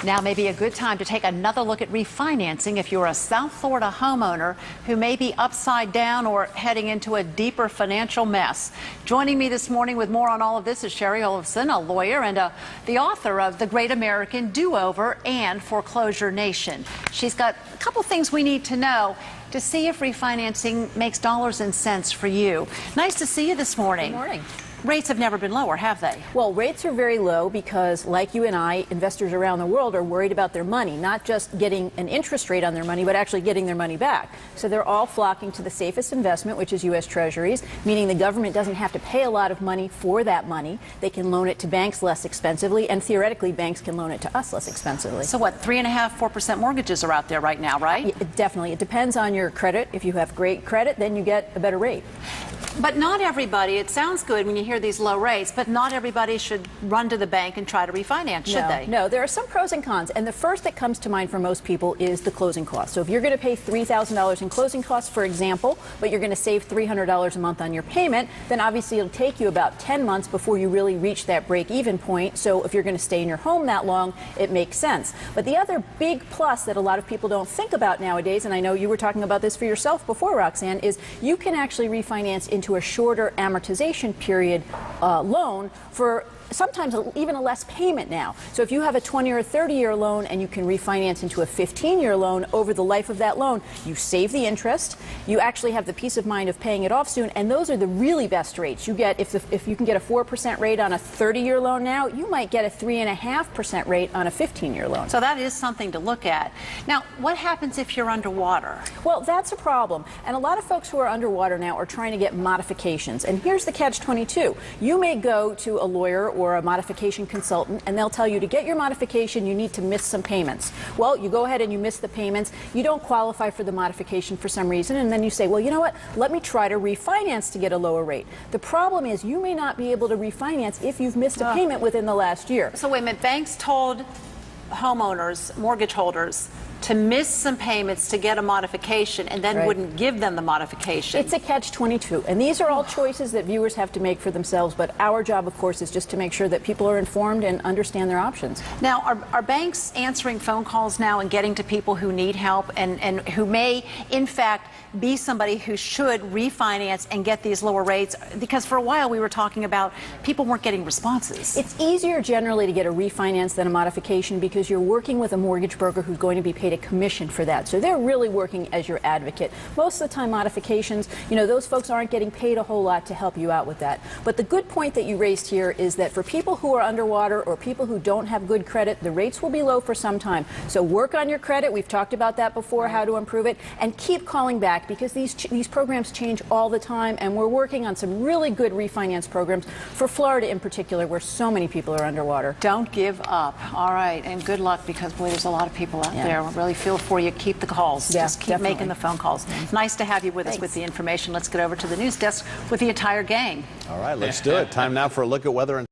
Now may be a good time to take another look at refinancing if you're a South Florida homeowner who may be upside down or heading into a deeper financial mess. Joining me this morning with more on all of this is Shari Olefson, a lawyer and the author of The Great American Do-Over and Foreclosure Nation. She's got a couple things we need to know to see if refinancing makes dollars and cents for you. Nice to see you this morning. Good morning. Rates have never been lower, have they? Well, rates are very low because, like you and I, investors around the world are worried about their money, not just getting an interest rate on their money, but actually getting their money back. So they're all flocking to the safest investment, which is U.S. Treasuries, meaning the government doesn't have to pay a lot of money for that money. They can loan it to banks less expensively, and theoretically, banks can loan it to us less expensively. So what, 3.5%, 4% mortgages are out there right now, right? Definitely. It depends on your credit. If you have great credit, then you get a better rate. But not everybody, it sounds good when you hear these low rates, but not everybody should run to the bank and try to refinance, should they? No, there are some pros and cons, and the first that comes to mind for most people is the closing costs. So if you're going to pay $3,000 in closing costs, for example, but you're going to save $300 a month on your payment, then obviously it'll take you about 10 months before you really reach that break-even point. So if you're going to stay in your home that long, it makes sense. But the other big plus that a lot of people don't think about nowadays, and I know you were talking about this for yourself before, Roxanne, is you can actually refinance into a shorter amortization period loan for sometimes even a less payment now. So if you have a 20 or 30-year loan and you can refinance into a 15-year loan over the life of that loan, you save the interest, you actually have the peace of mind of paying it off soon, and those are the really best rates. You get, if you can get a 4% rate on a 30-year loan now, you might get a 3.5% rate on a 15-year loan. So that is something to look at. Now, what happens if you're underwater? Well, that's a problem. And a lot of folks who are underwater now are trying to get modifications. And here's the catch-22. You may go to a lawyer or a modification consultant, and they'll tell you to get your modification, you need to miss some payments. Well, you go ahead and you miss the payments, you don't qualify for the modification for some reason, and then you say, well, you know what, let me try to refinance to get a lower rate. The problem is you may not be able to refinance if you've missed a payment within the last year. So wait a minute, banks told homeowners, mortgage holders, to miss some payments to get a modification and then wouldn't give them the modification. It's a catch-22, and these are all choices that viewers have to make for themselves, but our job, of course, is just to make sure that people are informed and understand their options. Now, are banks answering phone calls now and getting to people who need help and who may, in fact, be somebody who should refinance and get these lower rates? Because for a while we were talking about people weren't getting responses. It's easier generally to get a refinance than a modification because you're working with a mortgage broker who's going to be paid a commission for that. So they're really working as your advocate. Most of the time modifications, you know, those folks aren't getting paid a whole lot to help you out with that. But the good point that you raised here is that for people who are underwater or people who don't have good credit, the rates will be low for some time. So work on your credit. We've talked about that before, how to improve it, and keep calling back because these programs change all the time, and we're working on some really good refinance programs for Florida in particular, where so many people are underwater. Don't give up. All right, and good luck, because boy, there's a lot of people out there. We really feel for you. Keep the calls. Just keep making the phone calls. Nice to have you with us with the information. Let's get over to the news desk with the entire gang. All right, let's do it. Time now for a look at weather and